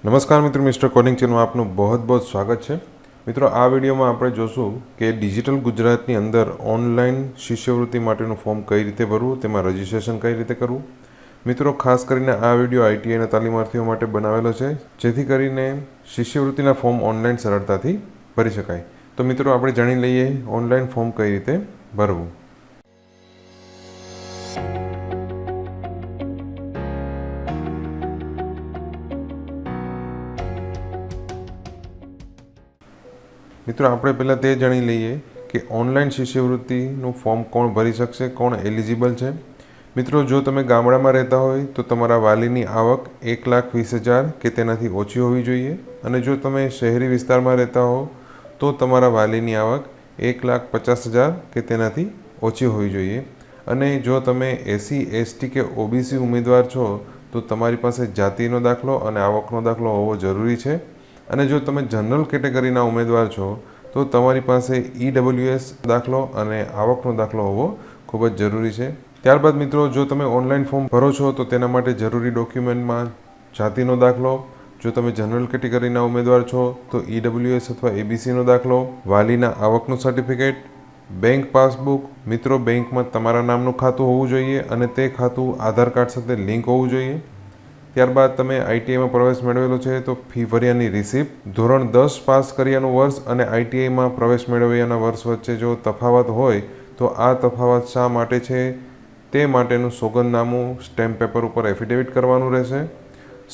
નમસ્કાર મિત્રો, mister coding ચેનલમાં આપનું બહુ સ્વાગત છે। મિત્રો, આ વિડીયોમાં આપણે જોશું કે ડિજિટલ ગુજરાતની અંદર ઓનલાઈન શિષ્યવૃત્તિ માટેનું ફોર્મ કઈ રીતે ભરવું, તેમાં રજિસ્ટ્રેશન કઈ રીતે કરવું। મિત્રો, ખાસ કરીને આ વિડીયો આઈટીઆઈના તાલીમાર્થીઓ માટે બનાવેલો છે, જેથી કરીને શિષ્યવૃત્તિના ફોર્મ ઓનલાઈન સરળતાથી ભરી શકાય। તો મિત્રો, આપણે જાણી લઈએ ઓનલાઈન ફોર્મ કઈ રીતે ભરવું। મિત્રો, આપણે પહેલાં તે જાણી લઈએ કે ઓનલાઈન શિષ્યવૃત્તિનું ફોર્મ કોણ ભરી શકશે, કોણ એલિજિબલ છે। મિત્રો, જો તમે ગામડામાં રહેતા હોય તો તમારા વાલીની આવક 1,20,000 કે તેનાથી ઓછી હોવી જોઈએ, અને જો તમે શહેરી વિસ્તારમાં રહેતા હો તો તમારા વાલીની આવક 1,50,000 કે તેનાથી ઓછી હોવી જોઈએ। અને જો તમે SC, ST કે OBC ઉમેદવાર છો તો તમારી પાસે જાતિનો દાખલો અને આવકનો દાખલો હોવો જરૂરી છે। અને જો તમે જનરલ કેટેગરીના ઉમેદવાર છો તો તમારી પાસે EWS દાખલો અને આવકનો દાખલો હોવો ખૂબ જ જરૂરી છે। ત્યારબાદ મિત્રો, જો તમે ઓનલાઈન ફોર્મ ભરો છો તો તેના માટે જરૂરી ડોક્યુમેન્ટમાં જાતિનો દાખલો, જો તમે જનરલ કેટેગરીના ઉમેદવાર છો તો EWS અથવા ABCનો દાખલો, વાલીના આવકનું સર્ટિફિકેટ, બેંક પાસબુક। મિત્રો, બેંકમાં તમારા નામનું ખાતું હોવું જોઈએ અને તે ખાતું આધાર કાર્ડ સાથે લિંક હોવું જોઈએ। ત્યારબાદ તમે આઈટીઆઈમાં પ્રવેશ મેળવેલો છે તો ફી ભર્યાની રિસિપ્ટ, ધોરણ 10 પાસ કર્યાનું વર્ષ અને આઈટીઆઈમાં પ્રવેશ મેળવ્યાના વર્ષ વચ્ચે જો તફાવત હોય તો આ તફાવત શા માટે છે તે માટેનું સોગંદનામું સ્ટેમ્પ પેપર ઉપર એફિડેવિટ કરવાનું રહેશે।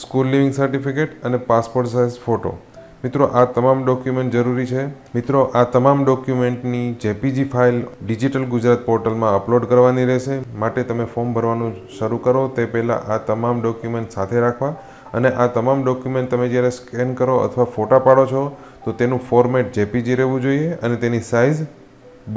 સ્કૂલ લિવિંગ સર્ટિફિકેટ અને પાસપોર્ટ સાઇઝ ફોટો। મિત્રો, આ તમામ ડોક્યુમેન્ટ જરૂરી છે। મિત્રો, આ તમામ ડોક્યુમેન્ટની JPG ફાઇલ ડિજિટલ ગુજરાત પોર્ટલમાં અપલોડ કરવાની રહેશે। માટે તમે ફોર્મ ભરવાનું શરૂ કરો તે પહેલાં આ તમામ ડોક્યુમેન્ટ સાથે રાખવા, અને આ તમામ ડોક્યુમેન્ટ તમે જ્યારે સ્કેન કરો અથવા ફોટા પાડો છો તો તેનું ફોર્મેટ JPG રહેવું જોઈએ અને તેની સાઇઝ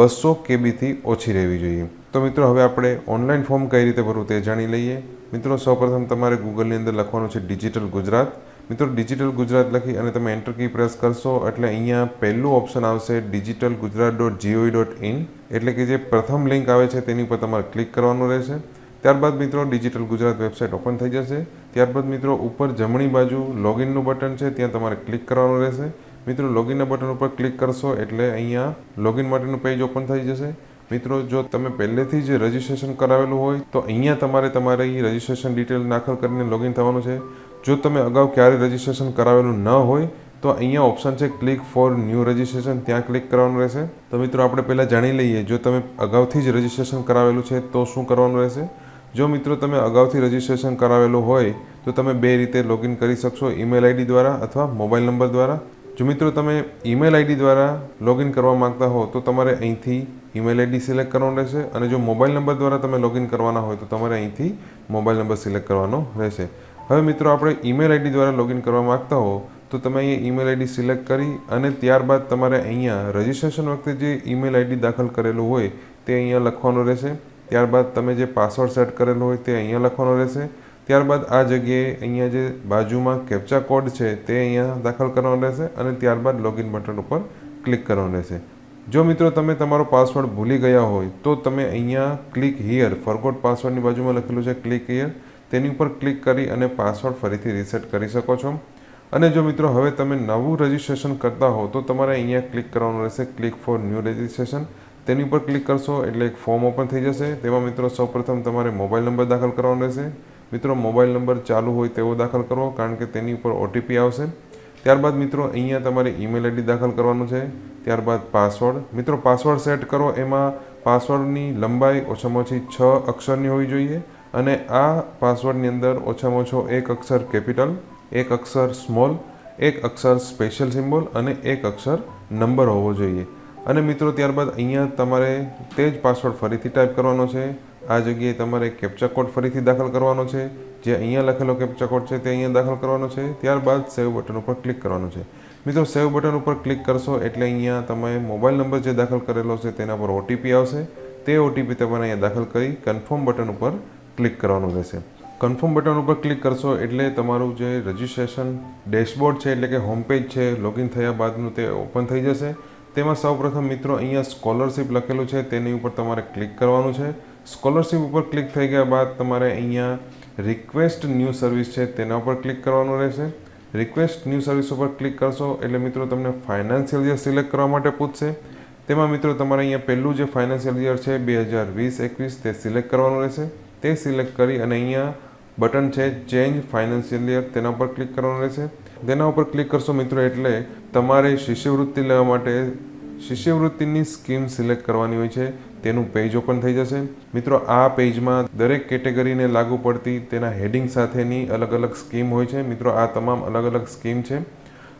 200 KBથી ઓછી રહેવી જોઈએ। તો મિત્રો, હવે આપણે ઓનલાઈન ફોર્મ કઈ રીતે ભરવું તે જાણી લઈએ। મિત્રો, સૌપ્રથમ તમારે ગૂગલની અંદર લખવાનું છે ડિજિટલ ગુજરાત। મિત્રો, ડિજિટલ ગુજરાત લખી અને તમે એન્ટર કી પ્રેસ કરશો એટલે અહીંયા પહેલું ઓપ્શન આવશે digitalgujarat.gov.in, એટલે કે જે પ્રથમ લિંક આવે છે તેની પર તમારે ક્લિક કરવાનું રહેશે। ત્યારબાદ મિત્રો, ડિજિટલ ગુજરાત વેબસાઇટ ઓપન થઈ જશે। ત્યારબાદ મિત્રો, ઉપર જમણી બાજુ લોગિનનું બટન છે ત્યાં તમારે ક્લિક કરવાનું રહેશે। મિત્રો, લોગિનના બટન ઉપર ક્લિક કરશો એટલે અહીંયા લોગિન માટેનું પેજ ઓપન થઈ જશે। મિત્રો, જો તમે પહેલેથી જ રજિસ્ટ્રેશન કરાવેલું હોય તો અહીંયા તમારી રજિસ્ટ્રેશન ડિટેલ દાખલ કરીને લોગિન થવાનું છે। જો તમે અગાઉ ક્યારે રજિસ્ટ્રેશન કરાવેલું ન હોય તો અહીંયા ઓપ્શન છે ક્લિક ફોર ન્યૂ રજિસ્ટ્રેશન, ત્યાં ક્લિક કરવાનું રહેશે। તો મિત્રો, આપણે પહેલાં જાણી લઈએ જો તમે અગાઉથી જ રજિસ્ટ્રેશન કરાવેલું છે તો શું કરવાનું રહેશે। જો મિત્રો, તમે અગાઉથી રજિસ્ટ્રેશન કરાવેલું હોય તો તમે બે રીતે લોગિન કરી શકશો, ઈમેલ આઈડી દ્વારા અથવા મોબાઈલ નંબર દ્વારા। જો મિત્રો, તમે ઈમેલ આઈડી દ્વારા લોગિન કરવા માંગતા હો તો તમારે અહીંથી ઈમેલ આઈડી સિલેક્ટ કરવાનું રહેશે, અને જો મોબાઈલ નંબર દ્વારા તમે લોગિન કરવાના હોય તો તમારે અહીંથી મોબાઈલ નંબર સિલેક્ટ કરવાનો રહેશે। હવે મિત્રો, આપણે ઈમેલ આઈડી દ્વારા લોગિન કરવા માંગતા હો તો તમે અહીંયા ઈમેલ આઈડી સિલેક્ટ કરી અને ત્યારબાદ તમારે અહીંયા રજિસ્ટ્રેશન વખતે જે ઈમેલ આઈડી દાખલ કરેલું હોય તે અહીંયા લખવાનું રહેશે। ત્યારબાદ તમે જે પાસવર્ડ સેટ કરેલો હોય તે અહીંયા લખવાનો રહેશે। ત્યારબાદ આ જગ્યાએ અહીંયા જે બાજુમાં કેપ્ચા કોડ છે તે અહીંયા દાખલ કરવાનો રહેશે અને ત્યારબાદ લોગિન બટન ઉપર ક્લિક કરવાનું રહેશે। જો મિત્રો, તમે તમારો પાસવર્ડ ભૂલી ગયા હોય તો તમે અહીંયા ક્લિક હિયર, ફોરગોટ પાસવર્ડની બાજુમાં લખેલું છે ક્લિક હિયર, તેની ઉપર ક્લિક કરી અને પાસવર્ડ ફરીથી રીસેટ કરી શકો છો। અને જો મિત્રો, હવે તમે નવું રજિસ્ટ્રેશન કરતા હો તો તમારે અહીંયા ક્લિક કરવાનું રહેશે ક્લિક ફોર ન્યૂ રજિસ્ટ્રેશન, તેની ઉપર ક્લિક કરશો એટલે એક ફોર્મ ઓપન થઈ જશે। તેમાં મિત્રો, સૌપ્રથમ તમારે મોબાઈલ નંબર દાખલ કરવાનો રહેશે। મિત્રો, મોબાઈલ નંબર ચાલુ હોય તેવો દાખલ કરવો, કારણ કે તેની ઉપર OTP આવશે। ત્યારબાદ મિત્રો, અહીંયા તમારે ઈમેલ આઈડી દાખલ કરવાનું છે। ત્યારબાદ પાસવર્ડ, મિત્રો પાસવર્ડ સેટ કરો એમાં પાસવર્ડની લંબાઈ ઓછામાં ઓછી 6 અક્ષરની હોવી જોઈએ, અને આ પાસવર્ડની અંદર ઓછામાં ઓછો એક અક્ષર કેપિટલ, એક અક્ષર સ્મોલ, એક અક્ષર સ્પેશિયલ સિમ્બોલ અને એક અક્ષર નંબર હોવો જોઈએ। અને મિત્રો, ત્યારબાદ અહીંયા તમારે તે જ પાસવર્ડ ફરીથી ટાઈપ કરવાનો છે। આ જગ્યાએ તમારે કેપ્ચા કોડ ફરીથી દાખલ કરવાનો છે, જે અહીંયા લખેલો કેપ્ચા કોડ છે તે અહીંયા દાખલ કરવાનો છે। ત્યારબાદ સેવ બટન ઉપર ક્લિક કરવાનું છે। મિત્રો, સેવ બટન ઉપર ક્લિક કરશો એટલે અહીંયા તમે મોબાઈલ નંબર જે દાખલ કરેલો છે તેના પર OTP આવશે, તે OTP તમારે અહીંયા દાખલ કરી કન્ફર્મ બટન ઉપર ક્લિક કરવાનું રહેશે। કન્ફર્મ બટન ઉપર ક્લિક કરશો એટલે તમારું જે રજિસ્ટ્રેશન ડેશબોર્ડ છે એટલે કે હોમ પેજ છે લોગિન થયા બાદનું તે ઓપન થઈ જશે। તેમાં સૌપ્રથમ મિત્રો, અહીંયા સ્કોલરશિપ લખેલું છે તેની ઉપર તમારે ક્લિક કરવાનું છે। સ્કોલરશિપ ઉપર ક્લિક થઈ ગયા બાદ તમારે અહીંયા રિક્વેસ્ટ ન્યૂ સર્વિસ છે તેના ઉપર ક્લિક કરવાનું રહેશે। રિક્વેસ્ટ ન્યૂ સર્વિસ ઉપર ક્લિક કરશો એટલે મિત્રો તમને ફાઇનાન્શિયલ યર સિલેક્ટ કરવા માટે પૂછશે. તેમાં મિત્રો તમારે અહીંયા પહેલું જે ફાઇનાન્શિયલ યર છે 2020-21 તે સિલેક્ટ કરવાનું રહેશે. તે સિલેક્ટ કરી અને અહીંયા બટન છે ચેન્જ ફાઇનાન્શિયલ યર, તેના ઉપર ક્લિક કરવાનું રહેશે. તેના ઉપર ક્લિક કરશો મિત્રો એટલે તમારે શિષ્યવૃત્તિ લેવા માટે શિષ્યવૃત્તિની સ્કીમ સિલેક્ટ કરવાની હોય છે, તેનું પેજ ઓપન થઈ જશે. મિત્રો આ પેજમાં દરેક કેટેગરીને લાગુ પડતી તેના હેડિંગ સાથેની અલગ અલગ સ્કીમ હોય છે. મિત્રો આ તમામ અલગ અલગ સ્કીમ છે.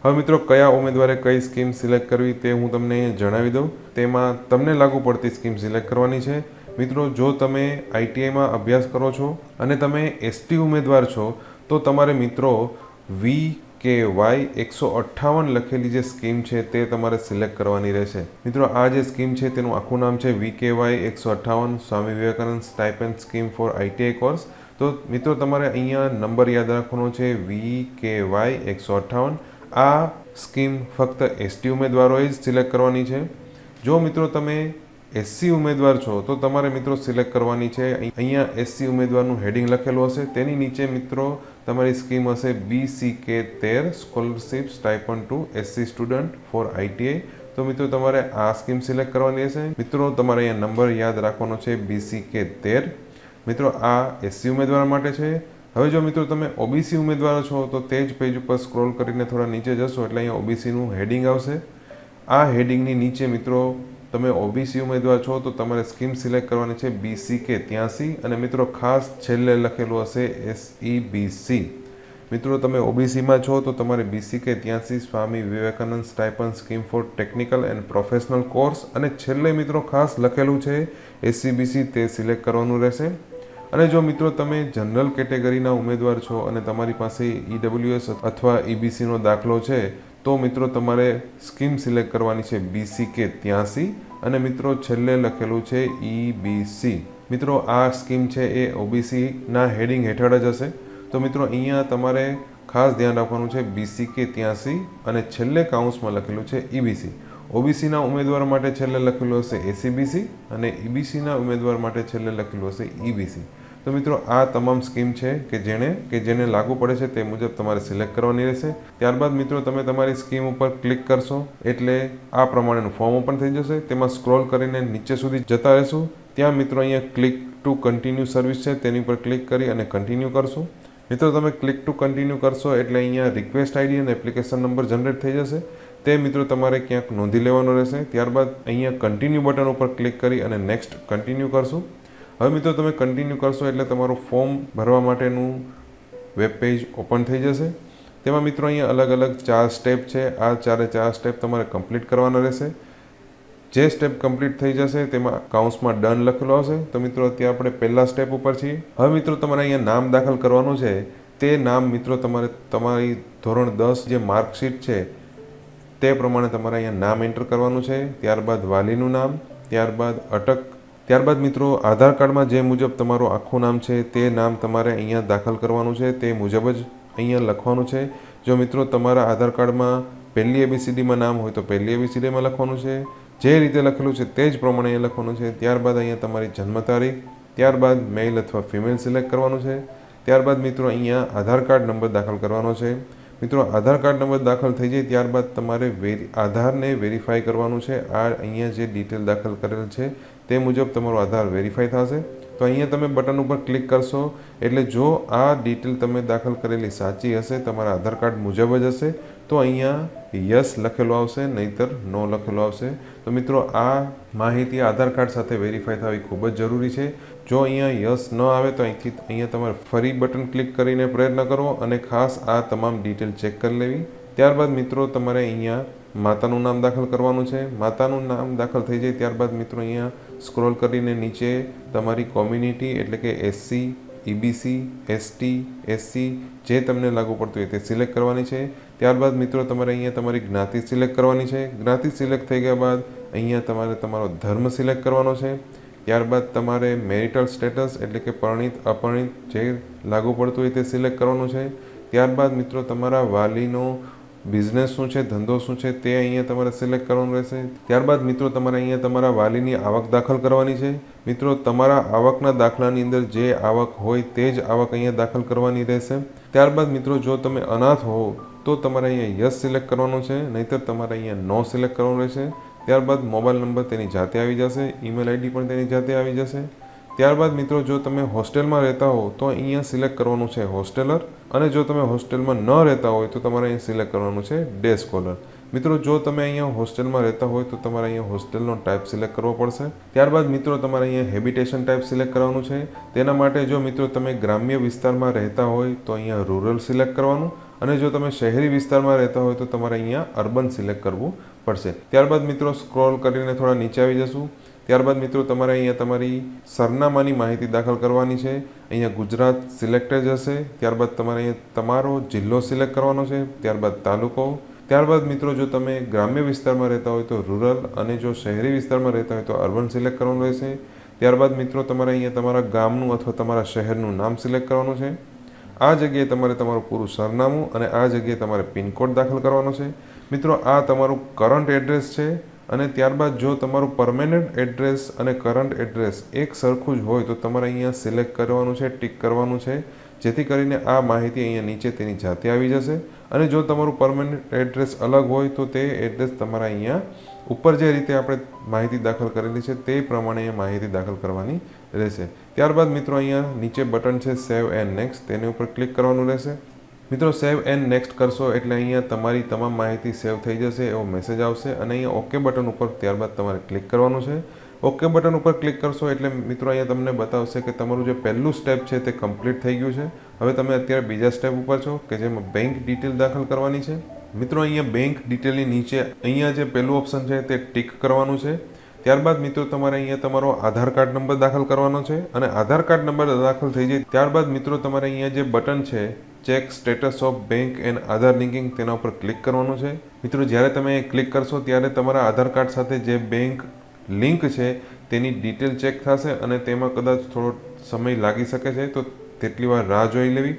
હવે મિત્રો કયા ઉમેદવારે કઈ સ્કીમ સિલેક્ટ કરવી તે હું તમને જણાવી દઉં. તેમાં તમને લાગુ પડતી સ્કીમ સિલેક્ટ કરવાની છે. મિત્રો જો તમે આઈટીઆઈમાં અભ્યાસ કરો છો અને તમે એસટી ઉમેદવાર છો તો તમારે મિત્રો VKY 158 લખેલી જે સ્કીમ છે તે તમારે સિલેક્ટ કરવાની રહેશે. મિત્રો આ જે સ્કીમ છે તેનું આખું નામ છે VKY 158 Swami Vivekananda stipend scheme for ITI course. તો મિત્રો તમારે અહીંયા નંબર યાદ રાખવાનો છે VKY 158. આ સ્કીમ ફક્ત એસટી ઉમેદવારોએ જ સિલેક્ટ કરવાની છે. જો મિત્રો તમે એસસી ઉમેદવાર છો તો તમારે મિત્રો સિલેક્ટ કરવાની છે. અહીંયા એસસી ઉમેદવારનું હેડિંગ લખેલું હશે, તેની નીચે મિત્રો તમારી સ્કીમ હશે BCK 13 scholarship stipend to SC student for ITI. તો મિત્રો તમારે આ સ્કીમ સિલેક્ટ કરવાની રહેશે. મિત્રો તમારે અહીંયા નંબર યાદ રાખવાનો છે BCK 13. મિત્રો આ એસસી ઉમેદવાર માટે છે. હવે જો મિત્રો તમે ઓબીસી ઉમેદવાર છો તો તે જ પેજ ઉપર સ્ક્રોલ કરીને થોડા નીચે જશો એટલે અહીંયા ઓબીસીનું હેડિંગ આવશે. આ હેડિંગની નીચે મિત્રો તમે ઓબીસી ઉમેદવાર છો તો તમારે સ્કીમ સિલેક્ટ કરવાની છે BCK 83 અને મિત્રો ખાસ છેલ્લે લખેલું હશે SEBC. મિત્રો તમે ઓબીસીમાં છો તો તમારે BCK 83 Swami Vivekananda stipend scheme for technical and professional course અને છેલ્લે મિત્રો ખાસ લખેલું છે SEBC તે સિલેક્ટ કરવાનું રહેશે. અને જો મિત્રો તમે જનરલ કેટેગરીના ઉમેદવાર છો અને તમારી પાસે EWS અથવા EBCનો દાખલો છે તો મિત્રો તમારે સ્કીમ સિલેક્ટ કરવાની છે BCK 83 અને મિત્રો છેલ્લે લખેલું છે EBC. મિત્રો આ સ્કીમ છે એ ઓબીસીના હેડિંગ હેઠળ જ હશે. તો મિત્રો અહીંયા તમારે ખાસ ધ્યાન રાખવાનું છે BCK 83 અને છેલ્લે કાઉન્સમાં લખેલું છે EBC. ઓબીસીના ઉમેદવાર માટે છેલ્લે લખેલું હશે SEBC અને EBCના ઉમેદવાર માટે છેલ્લે લખેલું હશે EBC. તો મિત્રો આ તમામ સ્કીમ છે કે જેને લાગુ પડે છે તે મુજબ તમારે સિલેક્ટ કરવાની રહેશે. ત્યારબાદ મિત્રો તમે તમારી સ્કીમ ઉપર ક્લિક કરશો એટલે આ પ્રમાણેનું ફોર્મ ઓપન થઈ જશે. તેમાં સ્ક્રોલ કરીને નીચે સુધી જતા રહેશું. ત્યાં મિત્રો અહીંયા ક્લિક ટુ કન્ટિન્યુ સર્વિસ છે તેની પર ક્લિક કરી અને કન્ટિન્યુ કરશો. મિત્રો તમે ક્લિક ટુ કન્ટિન્યુ કરશો એટલે અહીંયા રિક્વેસ્ટ આઈડી અને એપ્લિકેશન નંબર જનરેટ થઈ જશે. તે મિત્રો તમારે ક્યાંક નોંધી લેવાનો રહેશે. ત્યારબાદ અહીંયા કન્ટિન્યુ બટન ઉપર ક્લિક કરી અને નેક્સ્ટ કન્ટિન્યુ કરશું. હવે મિત્રો તમે કન્ટિન્યુ કરશો એટલે તમારું ફોર્મ ભરવા માટેનું વેબ પેજ ઓપન થઈ જશે. તેમાં મિત્રો અહીંયા અલગ અલગ 4 સ્ટેપ છે. આ 4 સ્ટેપ તમારે કમ્પ્લીટ કરવાના રહેશે. જે સ્ટેપ કમ્પ્લીટ થઈ જશે તેમાં કાઉન્સમાં ડન લખેલો હશે. તો મિત્રો અત્યારે આપણે પહેલા સ્ટેપ ઉપર છીએ. હવે મિત્રો તમારે અહીંયા નામ દાખલ કરવાનું છે. તે નામ મિત્રો તમારે તમારી ધોરણ 10 જે માર્કશીટ છે તે પ્રમાણે તમારે અહીંયા નામ એન્ટર કરવાનું છે. ત્યારબાદ વાલીનું નામ, ત્યારબાદ મિત્રો આધાર કાર્ડમાં જે મુજબ તમારું આખું નામ છે તે નામ તમારે અહીંયા દાખલ કરવાનું છે. તે મુજબ જ અહીંયા લખવાનું છે. જો મિત્રો તમારા આધાર કાર્ડમાં પહેલી ABCDમાં નામ હોય તો પહેલી ABCDમાં લખવાનું છે. જે રીતે લખેલું છે તે જ પ્રમાણે અહીંયા લખવાનું છે. ત્યારબાદ અહીંયા તમારી જન્મ તારીખ, ત્યારબાદ મેલ અથવા ફિમેલ સિલેક્ટ કરવાનું છે. ત્યારબાદ મિત્રો અહીંયા આધાર કાર્ડ નંબર દાખલ કરવાનો છે. મિત્રો આધાર કાર્ડ નંબર દાખલ થઈ જાય ત્યારબાદ તમારે આધારને વેરીફાઈ કરવાનું છે. આ અહીંયા જે ડિટેલ દાખલ કરેલ છે તે મુજબ તમારો આધાર વેરીફાઈ થશે. તો અહીંયા તમે બટન ઉપર ક્લિક કરશો એટલે જો આ ડિટેલ તમે દાખલ કરેલી સાચી હશે, તમારા આધાર કાર્ડ મુજબ જ હશે તો અહીંયા યસ લખેલો આવશે, નહીતર નો લખેલો આવશે. તો મિત્રો આ માહિતી આધાર કાર્ડ સાથે વેરીફાઈ થવી ખૂબ જ જરૂરી છે. જો અહીંયા યસ ન આવે તો અહીંયા તમારે ફરી બટન ક્લિક કરીને પ્રયત્ન કરો અને ખાસ આ તમામ ડિટેલ ચેક કરી લેવી. ત્યારબાદ મિત્રો તમારે અહીંયા માતાનું નામ દાખલ કરવાનું છે. માતાનું નામ દાખલ થઈ જાય ત્યારબાદ મિત્રો અહીંયા સ્ક્રોલ કરીને નીચે તમારી કોમ્યુનિટી એટલે કે SC, EBC, ST, SC જે તમને લાગુ પડતું હોય તે સિલેક્ટ કરવાની છે. ત્યારબાદ મિત્રો તમારે અહીંયા તમારી જ્ઞાતિ સિલેક્ટ કરવાની છે. જ્ઞાતિ સિલેક્ટ થઈ ગયા બાદ અહીંયા તમારે તમારો ધર્મ સિલેક્ટ કરવાનો છે. ત્યારબાદ તમારે મેરિટલ સ્ટેટસ એટલે કે પરણિત અપરણિત જે લાગુ પડતું હોય તે સિલેક્ટ કરવાનું છે. ત્યારબાદ મિત્રો તમારા વાલીનો બિઝનેસ શું છે, ધંધો શું છે તે અહીંયા તમારે સિલેક્ટ કરવાનું રહેશે. ત્યારબાદ મિત્રો તમારે અહીંયા તમારા વાલીની આવક દાખલ કરવાની છે. મિત્રો તમારા આવકના દાખલાની અંદર જે આવક હોય તે જ આવક અહીંયા દાખલ કરવાની રહેશે. ત્યારબાદ મિત્રો જો તમે અનાથ હો તો તમારે અહીંયા યસ સિલેક્ટ કરવાનું છે, નહીંતર તમારે અહીંયા નો સિલેક્ટ કરવાનું રહેશે. ત્યારબાદ મોબાઈલ નંબર તેની જાતે આવી જશે, ઈમેલ આઈડી પણ તેની જાતે આવી જશે. ત્યારબાદ મિત્રો જો તમે હોસ્ટેલમાં રહેતા હો તો અહીંયા સિલેક્ટ કરવાનું છે હોસ્ટેલર, અને જો તમે હોસ્ટેલમાં ન રહેતા હોય તો તમારે અહીં સિલેક્ટ કરવાનું છે ડે સ્કોલર. મિત્રો જો તમે અહીંયા હોસ્ટેલમાં રહેતા હોય તો તમારે અહીંયા હોસ્ટેલનો ટાઈપ સિલેક્ટ કરવો પડશે. ત્યારબાદ મિત્રો તમારે અહીંયા હેબિટેશન ટાઈપ સિલેક્ટ કરવાનું છે. તેના માટે જો મિત્રો તમે ગ્રામ્ય વિસ્તારમાં રહેતા હોય તો અહીંયા રૂરલ સિલેક્ટ કરવાનું, અને જો તમે શહેરી વિસ્તારમાં રહેતા હોય તો તમારે અહીંયા અર્બન સિલેક્ટ કરવું પડશે. ત્યારબાદ મિત્રો સ્ક્રોલ કરીને થોડા નીચે આવી જશું. ત્યારબાદ મિત્રો તમારે અહીંયા તમારી સરનામાની માહિતી દાખલ કરવાની છે. અહીંયા ગુજરાત સિલેક્ટેડ હશે. ત્યારબાદ તમારે અહીંયા તમારો જિલ્લો સિલેક્ટ કરવાનો છે, ત્યારબાદ તાલુકો. ત્યારબાદ મિત્રો જો તમે ગ્રામ્ય વિસ્તારમાં રહેતા હોય તો રૂરલ, અને જો શહેરી વિસ્તારમાં રહેતા હોય તો અર્બન સિલેક્ટ કરવાનું રહેશે. ત્યારબાદ મિત્રો તમારે અહીંયા તમારા ગામનું અથવા તમારા શહેરનું નામ સિલેક્ટ કરવાનું છે. આ જગ્યાએ તમારે તમારું પૂરું સરનામું અને આ જગ્યાએ તમારે પિનકોડ દાખલ કરવાનો છે. મિત્રો આ તમારું કરંટ એડ્રેસ છે, અને ત્યારબાદ જો તમારું પરમેનન્ટ એડ્રેસ અને કરંટ એડ્રેસ એક સરખું જ હોય તો તમારે અહીંયા સિલેક્ટ કરવાનું છે, ટિક કરવાનું છે, જેથી કરીને આ માહિતી અહીંયા નીચે તેની જાતે આવી જશે. અને જો તમારું પરમેનન્ટ એડ્રેસ અલગ હોય તો તે એડ્રેસ તમારા અહીંયા ઉપર જે રીતે આપણે માહિતી દાખલ કરેલી છે તે પ્રમાણે અહીંયા માહિતી દાખલ કરવાની રહેશે. ત્યારબાદ મિત્રો અહીંયા નીચે બટન છે સેવ એન્ડ નેક્સ્ટ, તેની ઉપર ક્લિક કરવાનું રહેશે. મિત્રો સેવ એન્ડ નેક્સ્ટ કરશો એટલે અહીંયા તમારી તમામ માહિતી સેવ થઈ જશે એવો મેસેજ આવશે, અને અહીંયા ઓકે બટન ઉપર ત્યારબાદ તમારે ક્લિક કરવાનું છે. ઓકે બટન ઉપર ક્લિક કરશો એટલે મિત્રો અહીંયા તમને બતાવશે કે તમારું જે પહેલું સ્ટેપ છે તે કમ્પ્લીટ થઈ ગયું છે. હવે તમે અત્યારે બીજા સ્ટેપ ઉપર છો કે જેમાં બેંક ડિટેલ દાખલ કરવાની છે. મિત્રો અહીંયા બેંક ડિટેલની નીચે અહીંયા જે પહેલું ઓપ્શન છે તે ટિક કરવાનું છે. ત્યારબાદ મિત્રો તમારે અહીંયા તમારો આધાર કાર્ડ નંબર દાખલ કરવાનો છે, અને આધાર કાર્ડ નંબર દાખલ થઈ જાય ત્યારબાદ મિત્રો તમારે અહીંયા જે બટન છે check status of bank and Aadhaar linking, તેના ઉપર ક્લિક કરવાનું છે. મિત્રો જ્યારે તમે ક્લિક કરશો ત્યારે તમારા આધાર કાર્ડ સાથે જે બેંક લિંક છે તેની ડિટેલ ચેક થશે, અને તેમાં કદાચ થોડો સમય લાગી શકે છે, તો તેટલી વાર રાહ જોઈ લેવી.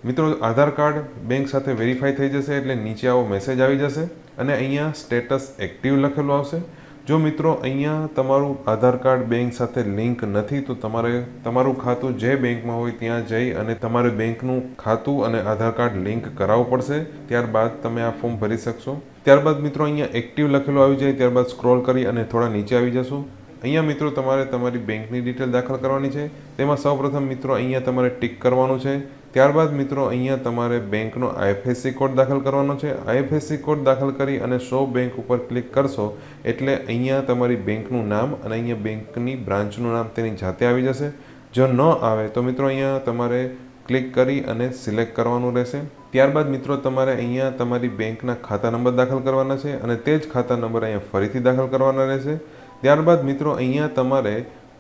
મિત્રો આધાર કાર્ડ બેંક સાથે વેરીફાઈ થઈ જશે એટલે નીચે આવો મેસેજ આવી જશે, અને અહીંયા સ્ટેટસ એક્ટિવ લખેલું આવશે. જો મિત્રો અહીંયા તમારું આધાર કાર્ડ બેંક સાથે લિંક નથી તો તમારે તમારું ખાતું જે બેંકમાં હોય ત્યાં જઈ અને તમારે બેંકનું ખાતું અને આધાર કાર્ડ લિંક કરાવવું પડશે. ત્યારબાદ તમે આ ફોર્મ ભરી શકશો. ત્યારબાદ મિત્રો અહીંયા એક્ટિવ લખેલું આવી જાય ત્યારબાદ સ્ક્રોલ કરી અને થોડા નીચે આવી જશો. અહીંયા મિત્રો તમારે તમારી બેંકની ડિટેલ દાખલ કરવાની છે. તેમાં સૌપ્રથમ મિત્રો અહીંયા તમારે ટિક કરવાનું છે. ત્યારબાદ મિત્રો અહીંયા તમારે બેંકનો IFSC કોડ દાખલ કરવાનો છે. IFSC કોડ દાખલ કરી અને શો બેંક ઉપર ક્લિક કરશો એટલે અહીંયા તમારી બેંકનું નામ અને અહીંયા બેંકની બ્રાન્ચનું નામ તેની જાતે આવી જશે. જો ન આવે તો મિત્રો અહીંયા તમારે ક્લિક કરી અને સિલેક્ટ કરવાનું રહેશે. ત્યારબાદ મિત્રો તમારે અહીંયા તમારી બેંકના ખાતા નંબર દાખલ કરવાના છે, અને તે જ ખાતા નંબર અહીંયા ફરીથી દાખલ કરવાના રહેશે. ત્યારબાદ મિત્રો અહીંયા તમારે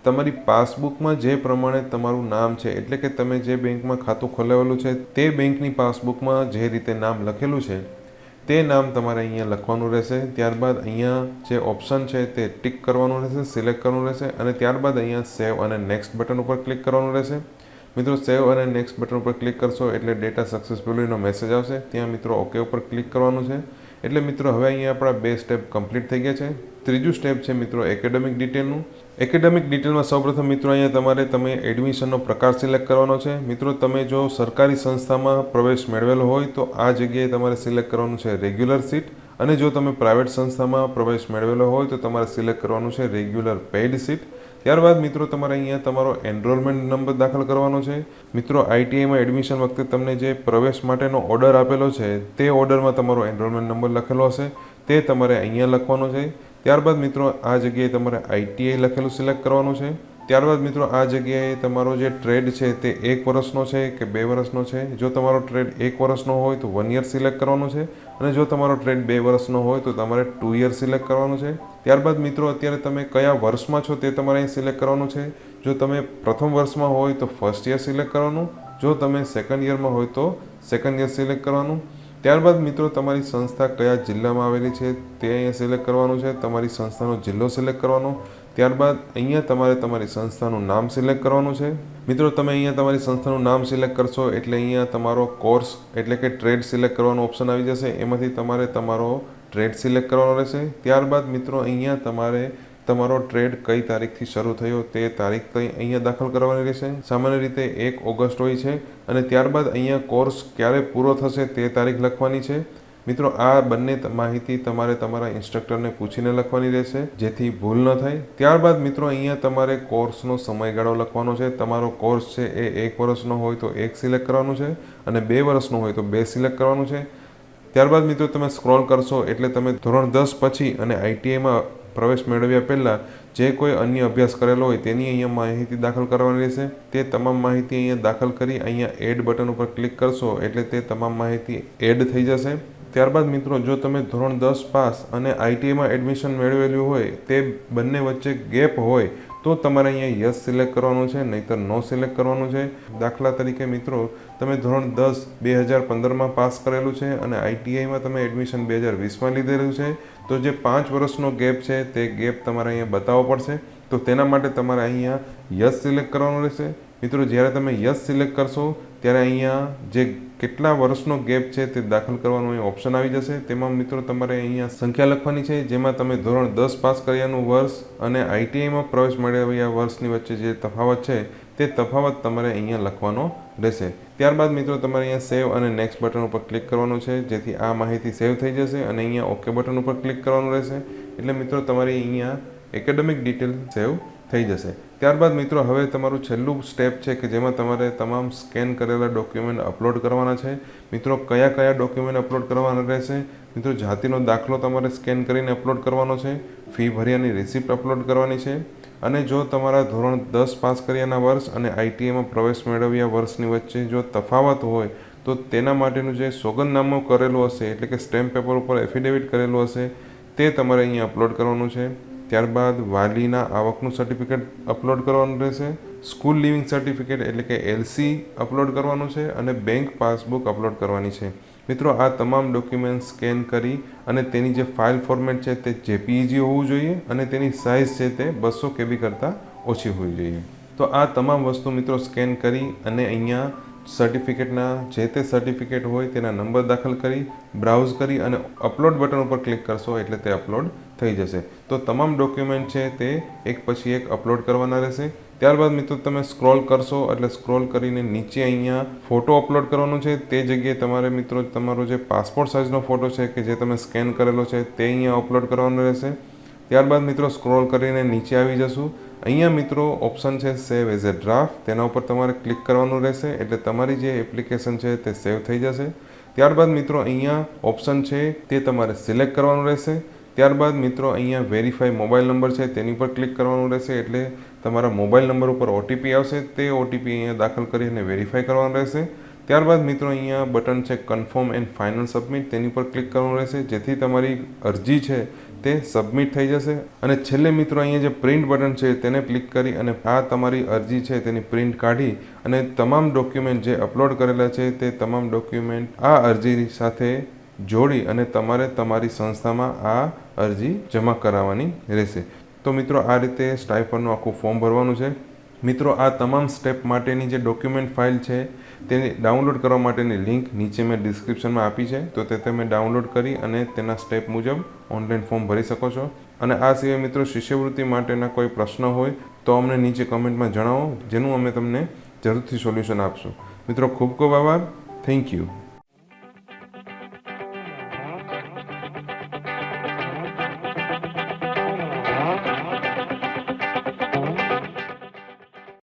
તમારી પાસબુકમાં જે પ્રમાણે તમારું નામ છે, એટલે કે તમે જે બેંકમાં ખાતું ખોલાવેલું છે તે બેંકની પાસબુકમાં જે રીતે નામ લખેલું છે તે નામ તમારે અહીંયા લખવાનું રહેશે. ત્યારબાદ અહીંયા જે ઓપ્શન છે તે ટિક કરવાનું રહેશે, સિલેક્ટ કરવાનું રહેશે, અને ત્યારબાદ અહીંયા સેવ અને નેક્સ્ટ બટન ઉપર ક્લિક કરવાનું રહેશે. મિત્રો સેવ અને નેક્સ્ટ બટન ઉપર ક્લિક કરશો એટલે ડેટા સક્સેસફુલીનો મેસેજ આવશે. ત્યાં મિત્રો ઓકે ઉપર ક્લિક કરવાનું છે. એટલે મિત્રો હવે અહીંયા આપણા 2 સ્ટેપ કમ્પ્લીટ થઈ ગયા છે. ત્રીજું સ્ટેપ છે મિત્રો એકેડેમિક ડિટેલનું. એકેડેમિક ડિટેલમાં સૌપ્રથમ મિત્રો અહીંયા તમે એડમિશનનો પ્રકાર સિલેક્ટ કરવાનો છે. મિત્રો તમે જો સરકારી સંસ્થામાં પ્રવેશ મેળવેલો હોય તો આ જગ્યાએ તમારે સિલેક્ટ કરવાનું છે રેગ્યુલર સીટ, અને જો તમે પ્રાઇવેટ સંસ્થામાં પ્રવેશ મેળવેલો હોય તો તમારે સિલેક્ટ કરવાનું છે રેગ્યુલર પેઇડ સીટ. ત્યારબાદ મિત્રો તમારે અહીંયા તમારો એનરોલમેન્ટ નંબર દાખલ કરવાનો છે. મિત્રો ITIમાં એડમિશન વખતે તમને જે પ્રવેશ માટેનો ઓર્ડર આપેલો છે તે ઓર્ડરમાં તમારો એનરોલમેન્ટ નંબર લખેલો હશે, તે તમારે અહીંયા લખવાનો છે. ત્યારબાદ મિત્રો આ જગ્યાએ તમારે ITI લખેલું સિલેક્ટ કરવાનું છે. ત્યારબાદ મિત્રો આ જગ્યાએ તમારો જે ટ્રેડ છે તે 1 વર્ષનો છે કે 2 વર્ષનો છે. જો તમારો ટ્રેડ 1 વર્ષનો હોય તો 1 યર સિલેક્ટ કરવાનું છે, અને જો તમારો ટ્રેડ 2 વર્ષનો હોય તો તમારે 2 યર સિલેક્ટ કરવાનું છે. ત્યારબાદ મિત્રો અત્યારે તમે કયા વર્ષમાં છો તે તમારે અહીં સિલેક્ટ કરવાનું છે. જો તમે પ્રથમ વર્ષમાં હોય તો ફર્સ્ટ યર સિલેક્ટ કરવાનું, જો તમે સેકન્ડ યરમાં હોય તો સેકન્ડ યર સિલેક્ટ કરવાનું. ત્યારબાદ મિત્રો તમારી સંસ્થા કયા જિલ્લામાં આવેલી છે તે અહીંયા સિલેક્ટ કરવાનું છે, તમારી સંસ્થાનો જિલ્લો સિલેક્ટ કરવાનો. ત્યારબાદ અહીંયા તમારે તમારી સંસ્થાનું નામ સિલેક્ટ કરવાનું છે. મિત્રો તમે અહીંયા તમારી સંસ્થાનું નામ સિલેક્ટ કરશો એટલે અહીંયા તમારો કોર્સ એટલે કે ટ્રેડ સિલેક્ટ કરવાનો ઓપ્શન આવી જશે. એમાંથી તમારે તમારો ટ્રેડ સિલેક્ટ કરવાનો રહેશે. ત્યારબાદ મિત્રો અહીંયા તમારે તમારો ટ્રેડ કઈ તારીખથી શરૂ થયો તે તારીખ અહીંયા દાખલ કરવાની રહેશે. સામાન્ય રીતે 1 ઓગસ્ટ હોય છે અને ત્યારબાદ અહીંયા કોર્સ ક્યારે પૂરો થશે તે તારીખ લખવાની છે. મિત્રો આ બંને માહિતી તમારે તમારા ઇન્સ્ટ્રક્ટરને પૂછીને લખવાની રહેશે જેથી ભૂલ ન થાય. ત્યારબાદ મિત્રો અહીંયા તમારે કોર્સનો સમયગાળો લખવાનો છે. તમારો કોર્સ છે એ 1 વર્ષનો હોય તો 1 સિલેક્ટ કરવાનું છે અને 2 વર્ષનો હોય તો 2 સિલેક્ટ કરવાનું છે. ત્યારબાદ મિત્રો તમે સ્ક્રોલ કરશો એટલે તમે ધોરણ 10 પછી અને આઈટીઆઈમાં પ્રવેશ મેળવ્યા પહેલાં જે કોઈ અન્ય અભ્યાસ કરેલો હોય તેની અહીંયા માહિતી દાખલ કરવાની રહેશે. તે તમામ માહિતી અહીંયા દાખલ કરી અહીંયા એડ બટન ઉપર ક્લિક કરશો એટલે તે તમામ માહિતી એડ થઈ જશે. ત્યારબાદ મિત્રો જો તમે ધોરણ 10 પાસ અને આઈટીઆઈમાં એડમિશન મેળવેલું હોય તે બંને વચ્ચે ગેપ હોય તો તમારે અહીંયા યસ સિલેક્ટ કરવાનું છે, નહીંતર નો સિલેક્ટ કરવાનું છે. દાખલા તરીકે મિત્રો તમે ધોરણ 10 2015માં પાસ કરેલું છે અને આઈટીઆઈમાં તમે એડમિશન 2020માં લીધેલું છે તો જે 5 વર્ષનો ગેપ છે તે ગેપ તમારે અહીંયા બતાવવો પડશે. તો તેના માટે તમારે અહીંયા યસ સિલેક્ટ કરવાનું રહેશે. મિત્રો જ્યારે તમે યસ સિલેક્ટ કરશો ત્યારે અહીંયા જે કેટલા વર્ષનો ગેપ છે તે દાખલ કરવાનું અહીં ઓપ્શન આવી જશે. તેમાં મિત્રો તમારે અહીંયા સંખ્યા લખવાની છે જેમાં તમે ધોરણ 10 પાસ કર્યાનું વર્ષ અને આઈટીઆઈમાં પ્રવેશ મેળવ્યા વર્ષની વચ્ચે જે તફાવત છે તે તફાવત તમારે અહીંયા લખવાનો રહેશે. ત્યારબાદ મિત્રો તમારે અહીંયા સેવ અને નેક્સ્ટ બટન ઉપર ક્લિક કરવાનું છે જેથી આ માહિતી સેવ થઈ જશે અને અહીંયા ઓકે બટન ઉપર ક્લિક કરવાનું રહેશે એટલે મિત્રો તમારી અહીંયા એકેડેમિક ડિટેલ સેવ થઈ જશે. ત્યારબાદ મિત્રો હવે તમારું છેલ્લું સ્ટેપ છે કે જેમાં તમારે તમામ સ્કેન કરેલા ડોક્યુમેન્ટ અપલોડ કરવાના છે. મિત્રો કયા કયા ડોક્યુમેન્ટ અપલોડ કરવાના રહેશે? મિત્રો જાતિનો દાખલો તમારે સ્કેન કરીને અપલોડ કરવાનો છે, ફી ભર્યાની રિસિપ્ટ અપલોડ કરવાની છે અને જો તમારા ધોરણ 10 પાસ કર્યાના વર્ષ અને આઈટીઆઈમાં પ્રવેશ મેળવ્યા વર્ષની વચ્ચે જો તફાવત હોય તો તેના માટેનું જે સોગંદનામું કરેલું હશે એટલે કે સ્ટેમ્પ પેપર ઉપર એફિડેવિટ કરેલું હશે તે તમારે અહીંયા અપલોડ કરવાનું છે. ત્યારબાદ વાલીના આવકનું સર્ટિફિકેટ અપલોડ કરવાનું રહેશે, સ્કૂલ લિવિંગ સર્ટિફિકેટ એટલે કે એલસી અપલોડ કરવાનું છે અને બેંક પાસબુક અપલોડ કરવાની છે. મિત્રો આ તમામ ડોક્યુમેન્ટ સ્કેન કરી અને તેની જે ફાઇલ ફોર્મેટ છે તે જેપીઈજી હોવું જોઈએ અને તેની સાઇઝ છે તે 200 KB કરતાં ઓછી હોવી જોઈએ. તો આ તમામ વસ્તુ મિત્રો સ્કેન કરી અને અહીંયા સર્ટિફિકેટના જે તે સર્ટિફિકેટ હોય તેના નંબર દાખલ કરી બ્રાઉઝ કરી અને અપલોડ બટન ઉપર ક્લિક કરશો એટલે તે અપલોડ થઈ જશે. તો તમામ ડોક્યુમેન્ટ છે તે એક પછી એક અપલોડ કરવાના રહેશે. ત્યારબાદ મિત્રો તમે સ્ક્રોલ કરશો એટલે સ્ક્રોલ કરીને નીચે અહીંયા ફોટો અપલોડ કરવાનો છે. તે જગ્યાએ તમારે મિત્રો તમારો જે પાસપોર્ટ સાઇઝનો ફોટો છે કે જે તમે સ્કેન કરેલો છે તે અહીંયા અપલોડ કરવાનો રહેશે. ત્યારબાદ મિત્રો સ્ક્રોલ કરીને નીચે આવી જશું. અહીંયા મિત્રો ઓપ્શન છે સેવ એઝ એ ડ્રાફ્ટ, તેના ઉપર તમારે ક્લિક કરવાનું રહેશે એટલે તમારી જે એપ્લિકેશન છે તે સેવ થઈ જશે. ત્યારબાદ મિત્રો અહીંયા ઓપ્શન છે તે તમારે સિલેક્ટ કરવાનું રહેશે. ત્યારબાદ મિત્રો અહીંયા વેરીફાઈ મોબાઈલ નંબર છે તેની પર ક્લિક કરવાનું રહેશે એટલે તમારા મોબાઈલ નંબર ઉપર ઓટીપી આવશે તે ઓટીપી અહીંયા દાખલ કરીને વેરીફાઈ કરવાનું રહેશે. ત્યારબાદ મિત્રો અહીંયા બટન છે કન્ફર્મ એન્ડ ફાઇનલ સબમિટ, તેની પર ક્લિક કરવાનું રહેશે જેથી તમારી અરજી છે તે સબમિટ થઈ જશે. અને છેલ્લે મિત્રો અહીંયા જે પ્રિન્ટ બટન છે તેને ક્લિક કરી અને આ તમારી અરજી છે તેની પ્રિન્ટ કાઢી અને તમામ ડોક્યુમેન્ટ જે અપલોડ કરેલા છે તે તમામ ડોક્યુમેન્ટ આ અરજી સાથે જોડી અને તમારે તમારી સંસ્થામાં આ અરજી જમા કરાવવાની રહેશે. તો મિત્રો આ રીતે સ્ટાઇપન્ડનું આખું ફોર્મ ભરવાનું છે. મિત્રો આ તમામ સ્ટેપ માટેની જે ડોક્યુમેન્ટ ફાઇલ છે તેને ડાઉનલોડ કરવા માટેની લિંક નીચે મેં ડિસ્ક્રિપ્શનમાં આપી છે તો તે તમે ડાઉનલોડ કરી અને તેના સ્ટેપ મુજબ ઓનલાઈન ફોર્મ ભરી શકો છો. અને આ સિવાય મિત્રો શિષ્યવૃત્તિ માટેના કોઈ પ્રશ્ન હોય તો અમને નીચે કમેન્ટમાં જણાવો જેનું અમે તમને જરૂરથી સોલ્યુશન આપશું. મિત્રો ખૂબ ખૂબ આભાર. Thank you.